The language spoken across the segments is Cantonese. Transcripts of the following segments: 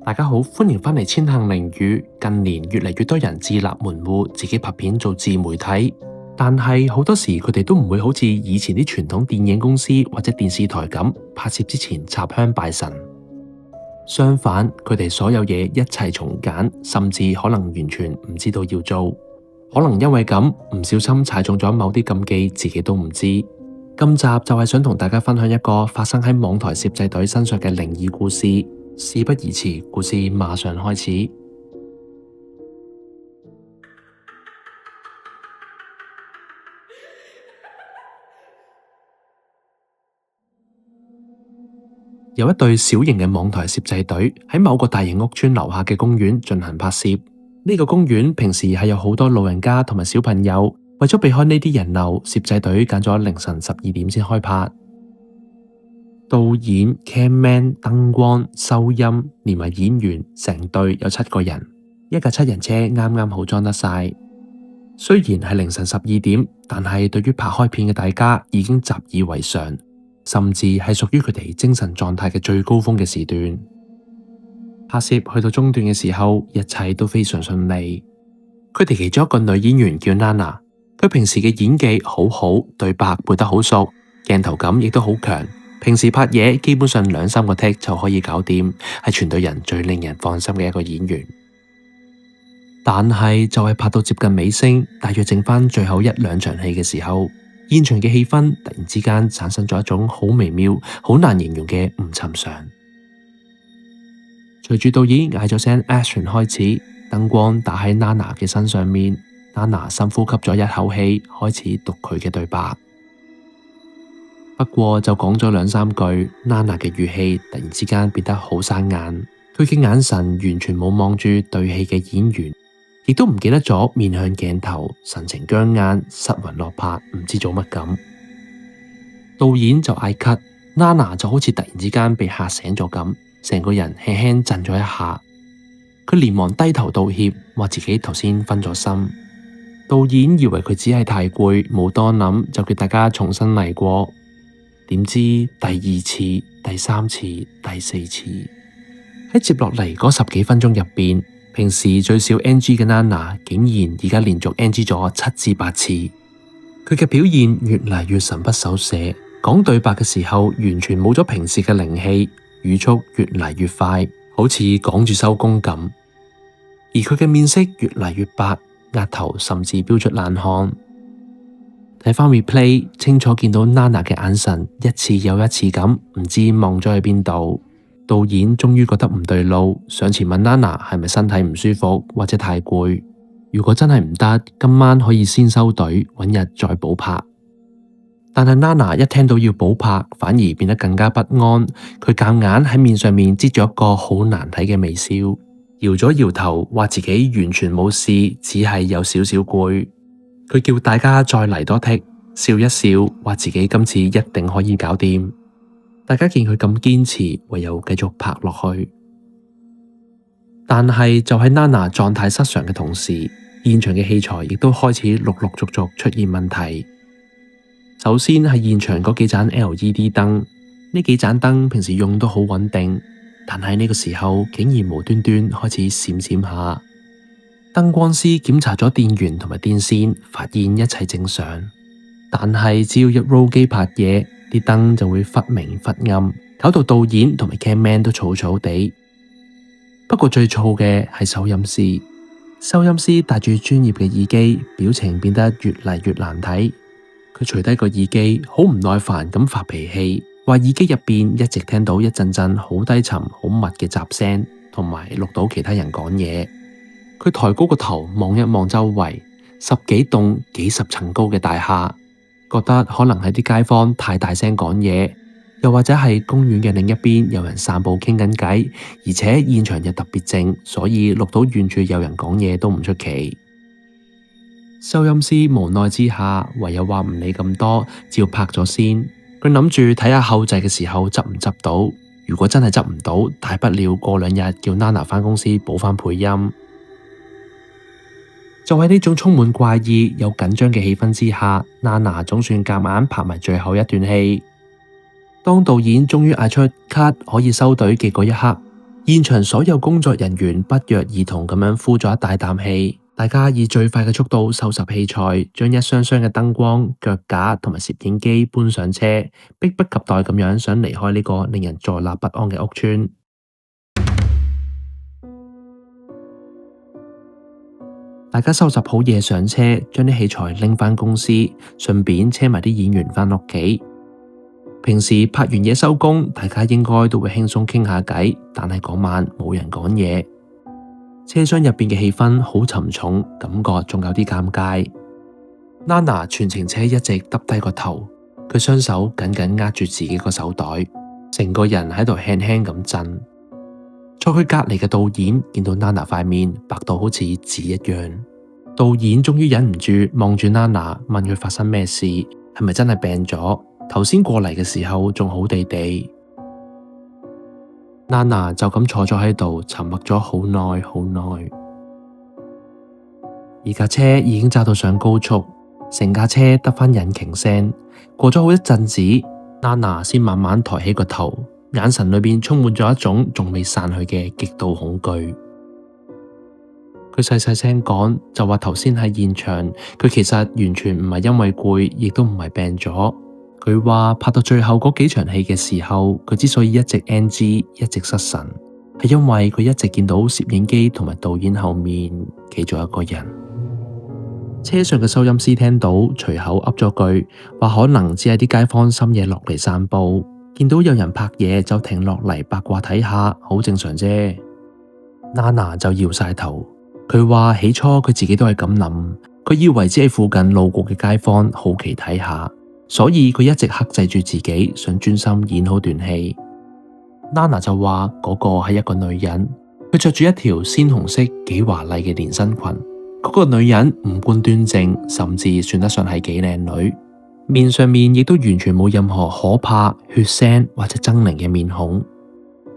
大家好，歡迎返嚟千行靈語。近年越嚟越多人自立門戶，自己拍片做自媒體，但係好多時佢哋都唔會好似以前啲傳統電影公司或者電視台咁，拍攝之前插香拜神。相反，佢哋所有嘢一齊從簡，甚至可能完全唔知道要做。可能因為咁，唔小心踩中咗某啲禁忌，自己都唔知。今集就係想同大家分享一個發生喺網台攝製隊身上嘅靈異故事。事不宜遲，故事馬上開始。有一隊小型嘅網台攝製隊喺某個大型屋邨樓下嘅公園進行拍攝。呢個公園平時係有好多老人家同埋小朋友，為咗避開呢啲人流，攝製隊揀咗凌晨12點先開拍。導演、camman、燈光、收音，連埋演員，成隊有7個人，一架7人車啱啱好裝得晒。雖然係凌晨12點，但係對於拍開片嘅大家已經習以為常，甚至係屬於佢哋精神狀態嘅最高峰嘅時段。拍攝去到中段嘅時候，一切都非常順利。佢哋其中一個女演員叫 Nana， 佢平時嘅演技好好，對白背得好熟，鏡頭感亦都好強。平時拍嘢基本上2-3個 take 就可以搞掂，係全隊人最令人放心嘅一個演員。但係就係拍到接近尾聲，大約剩翻最後1-2場戲嘅時候，現場嘅氣氛突然之間產生咗一種好微妙、好難形容嘅唔尋常。隨住導演嗌咗聲 Action 開始，燈光打喺 Nana 嘅身上面， Nana 深呼吸咗一口氣，開始讀佢嘅對白。不過就講咗2-3句， Nana 嘅語氣突然之間變得好生硬，佢嘅眼神完全冇望住對戲嘅演員，亦都唔記得咗面向鏡頭，神情僵硬，失魂落魄，唔知做乜咁。導演就嗌 cut， Nana 就好似突然之間被嚇醒咗咁，成個人輕輕震咗一下，佢連忙低頭道歉，話自己頭先分咗心。導演以為佢只係太攰，冇多諗，就叫大家重新嚟過。點知第2次、第3次、第4次，喺接落嚟嗰10幾分鐘入邊，平時最少 NG 嘅 Nana 竟然而家連續 NG 咗7至8次。佢嘅表現越嚟越神不守舍，講對白嘅時候完全冇咗平時嘅靈氣，語速越嚟越快，好似趕住收工咁。而佢嘅面色越嚟越白，額頭甚至飆出冷汗。睇返 replay， 清楚見到 Nana 嘅眼神一次又一次咁，唔知望咗去邊度。導演終於覺得唔對路，上前問 Nana 係咪身體唔舒服或者太攰。如果真係唔得，今晚可以先收隊，搵日再補拍。但係 Nana 一聽到要補拍，反而變得更加不安。佢夾硬喺面上面擠咗一個好難睇嘅微笑，搖咗搖頭，話自己完全冇事，只係有少少攰。佢叫大家再嚟多剔，笑一笑，話自己今次一定可以搞掂。大家見佢咁堅持，唯有繼續拍落去。但係就喺 Nana 狀態失常嘅同時，現場嘅器材亦都開始陸陸續續出現問題。首先係現場嗰幾盞 LED 燈，呢幾盞燈平時用都好穩定，但係呢個時候竟然無端端開始閃閃下。燈光師檢查咗電源同埋電線，發現一切正常，但係只要一 roll 機拍嘢，啲燈就會忽明忽暗，搞到導演同埋 camman 都嘈嘈地。不過最燥嘅係收音師，收音師戴住專業嘅耳機，表情變得越嚟越難睇。佢除低個耳機，好唔耐煩咁發脾氣，話耳機入邊一直聽到一陣陣好低沉、好密嘅雜聲，同埋錄到其他人講嘢。佢抬高個頭望一望周圍，10幾棟幾十層高嘅大廈，覺得可能係啲街坊太大聲講嘢，又或者係公園嘅另一邊有人散步傾緊偈，而且現場又特別靜，所以錄到遠處有人講嘢都唔出奇。收音師無奈之下，唯有話唔理咁多，照拍咗先。佢諗住睇下後製嘅時候執唔執到，如果真係執唔到，大不了過2日叫 Nana 返公司補返配音。就喺呢種充滿怪異又緊張嘅氣氛之下， Nana 總算夾硬拍埋最後一段戲。當導演終於嗌出 cut 可以收隊嘅嗰一刻，現場所有工作人員不約而同咁樣呼咗一大啖氣，大家以最快嘅速度收拾器材，將一箱箱嘅燈光、腳架同埋攝影機搬上車，迫不及待咁樣想離開呢個令人坐立不安嘅屋邨。大家收拾好嘢上車，將啲器材拎返公司，順便車埋啲演員返屋企。平時拍完嘢收工，大家應該都會輕鬆傾下偈，但係嗰晚冇人講嘢。車廂入邊嘅氣氛好沉重，感覺仲有啲尷尬。Nana 全程車一直耷低個頭，佢雙手緊緊握住自己個手袋，成個人喺度輕輕咁震。坐佢隔籬嘅導演見到 Nana 塊面白到好似紙一樣，導演終於忍唔住望住 Nana 問佢發生咩事，係咪真係病咗？頭先過嚟嘅時候仲好地地。Nana 就咁坐咗喺度，沉默咗好耐好耐。而架車已經揸到上高速，成架車得返引擎聲。過咗好一陣子，Nana 先慢慢抬起個頭，眼神裏邊充滿咗一種仲未散去嘅極度恐懼。佢細細聲講，就話頭先喺現場，佢其實完全唔係因為攰，亦都唔係病咗。佢話拍到最後嗰幾場戲嘅時候，佢之所以一直 NG， 一直失神，係因為佢一直見到攝影機同埋導演後面企咗一個人。車上嘅收音師聽到，隨口噏咗句，話可能只係啲街坊深夜落嚟散步，見到有人拍嘢就停落嚟八卦睇下，好正常啫。Nana 就搖晒頭，佢話起初佢自己都係咁諗，佢以為只係附近路過嘅街坊好奇睇下。所以佢一直克制住自己，想專心演好段戲。Nana 就話嗰個係一個女人，佢着住一條鮮紅色幾華麗嘅連身裙。嗰個女人五官端正，甚至算得上係幾靚女，面上面亦都完全冇任何可怕、血腥或者猙獰嘅面孔。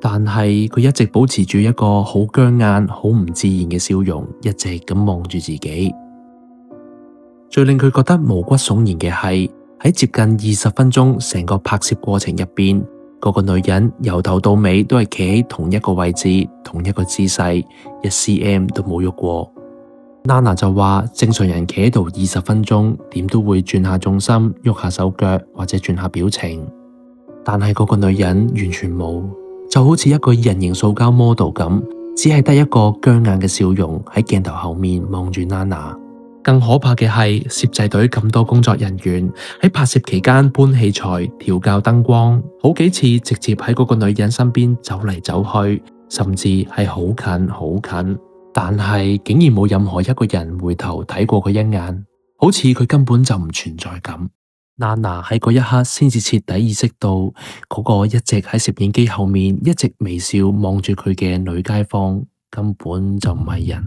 但係佢一直保持住一個好僵硬、好唔自然嘅笑容，一直咁望住自己。最令佢覺得毛骨悚然嘅係，喺接近20分鐘成個拍攝過程入邊，嗰個女人由頭到尾都係企喺同一個位置、同一個姿勢，1cm 都冇喐過。Nana 就話正常人企喺度20分鐘，點都會轉下重心、喐下手腳或者轉下表情，但係嗰個女人完全冇，就好似一個人形塑膠 model 咁，只係得一個僵硬嘅笑容喺鏡頭後面望住 Nana。更可怕嘅係，攝製隊咁多工作人員喺拍攝期間搬器材、調校燈光，好幾次直接喺嗰個女人身邊走嚟走去，甚至係好近好近，但係竟然冇任何一個人回頭睇過佢一眼，好似佢根本就唔存在咁。Nana 喺嗰一刻先至徹底意識到，嗰個一直喺攝影機後面一直微笑望住佢嘅女街坊根本就唔係人。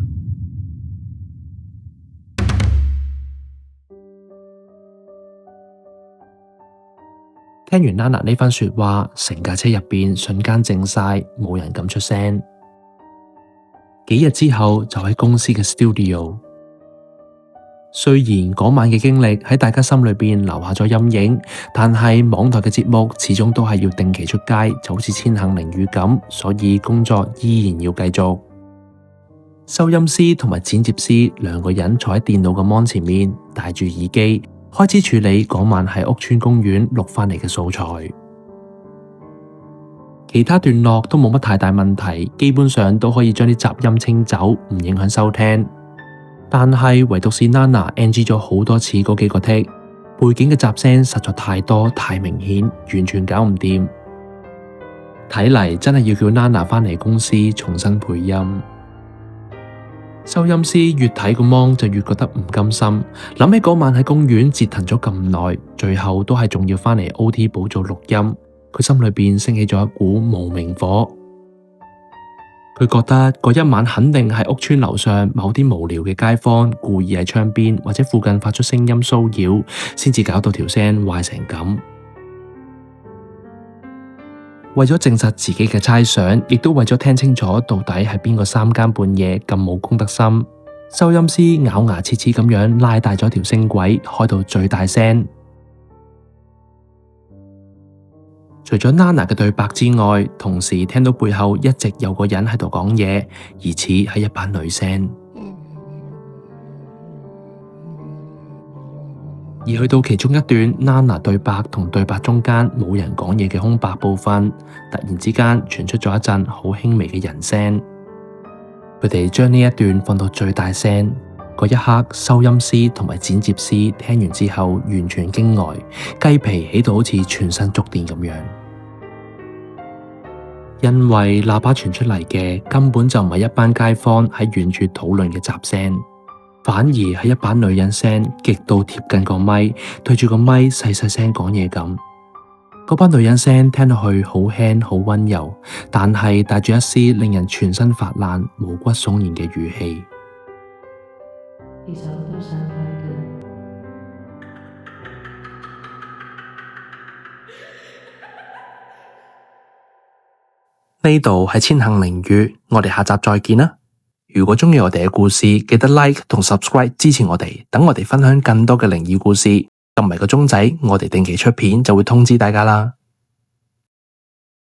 聽完 Nana 呢番說話，成架車入邊瞬間靜晒，冇人敢出聲。幾日之後就喺公司嘅 studio， 雖然嗰晚嘅經歷喺大家心裏邊留下咗陰影，但係網台嘅節目始終都係要定期出街，就好似千行凌雨咁，所以工作依然要繼續。收音師同埋剪接師兩個人坐喺電腦嘅 mon 前面，戴住耳機，開始處理嗰晚喺屋邨公園錄返嚟嘅素材。其他段落都冇乜太大問題，基本上都可以將啲雜音清走，唔影響收聽。但係唯獨是 Nana NG 咗好多次嗰幾個 take， 背景嘅雜聲實在太多太明顯，完全搞唔掂。睇嚟真係要叫 Nana 返嚟公司重新配音。收音師越睇個 mon 就越覺得唔甘心，諗起嗰晚喺公園折騰咗咁耐，最後都係仲要返嚟 OT 補做錄音，佢心裏邊升起咗一股無名火。佢覺得嗰一晚肯定係屋邨樓上某啲無聊嘅街坊故意喺窗邊或者附近發出聲音騷擾，先至搞到條聲壞成咁。為咗證實自己嘅猜想，亦都為咗聽清楚到底係邊個三更半夜咁冇公德心，收音師咬牙切齒咁樣拉大咗條聲軌，開到最大聲。除咗 Nana 嘅對白之外，同時聽到背後一直有個人喺度講嘢，疑似係一班女聲。而去到其中一段 Nana 對白同對白中間冇人講嘢嘅空白部分，突然之間傳出咗一陣好輕微嘅人聲。佢哋將呢一段放到最大聲，嗰一刻收音師同埋剪接師聽完之後完全驚呆，雞皮起到好似全身觸電咁樣。因為喇叭傳出嚟嘅根本就唔係一班街坊喺遠處討論嘅雜聲，反而係一把女人聲極度貼近個咪，對住個咪細細聲講嘢咁。嗰班女人聲聽落去好輕好溫柔，但係帶住一絲令人全身發冷、毛骨悚然嘅語氣。其實我都想返嘅。呢度係千行靈語，我哋下集再見啦！如果鍾意我哋嘅故事，記得 like 同 subscribe 支持我哋，等我哋分享更多嘅靈異故事。撳埋個鐘仔，我哋定期出片就會通知大家啦。